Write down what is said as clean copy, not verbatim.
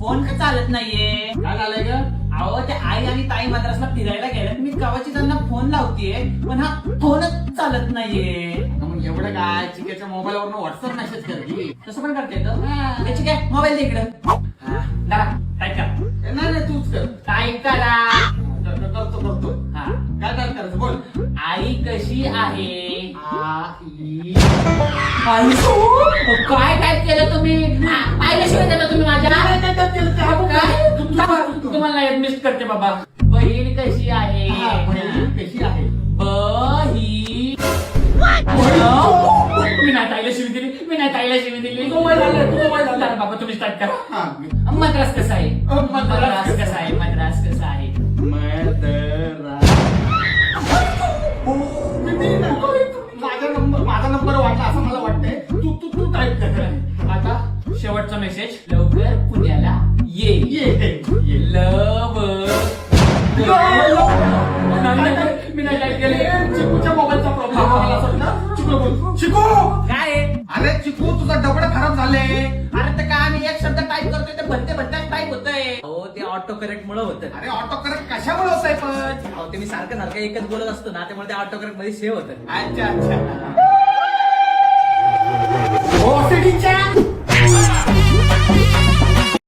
Phone का चालत नाहीये? काय झालंय ग? अहो ते आई आणि ताई मद्रासला फिरायला गेल्यात, मी कवाची त्यांना फोन लावतीये पण हा फोनच चालत नाहीये. मग एवढं काय चिकेच्या मोबाईलवरून व्हॉट्सअप मेसेज कर की. तसं पण करते त्याची काय मोबाईल दे इकडं. जरा टाईप कर. नाही तूच कर. टाईप करा. करतो. हा काय करायचं बोल. आई कशी आहे? आई आई काय काय केलं तुम्ही? आईला शिवाय देता तुम्ही माझ्या? काय? तुम्हाला एक मिस करते बाबा. बहीण कशी आहे? बहीण कशी आहे? बही मी नाही ताईला शिवी दिली, मी नाही ताईला शिवी दिली. जरा बाबा तुम्ही स्टार्ट करा. मद्रास कसा आहे? मद्रास कसा आहे? मद्रास कसा आहे? माझा नंबर वाटला असं मला वाटतंय. तू टाईप कर. आता शेवटचा मेसेज. लवकर पुण्याला ये. ये लव मी नाही टाईप केले. चिकूच्या मोबाईलचा प्रॉब्लेम मला असं ना. चिकू बोल. चिकू काय आहे? अरे चिकू तुझा डबड खराब झाले. अरे तर काय आम्ही एक शब्द टाईप करतोय ते भरते टाईप होतंय. हो ते ऑटो करेक्ट मुळे होतं. अरे ऑटो करेक्ट कशामुळे होत आहे पण? अहो ते मी सारखं एकच बोलत असतो ना, त्यामुळे ते ऑटो करेक्ट मध्ये सेव्ह होतं. अच्छा. ओ सिडीच्या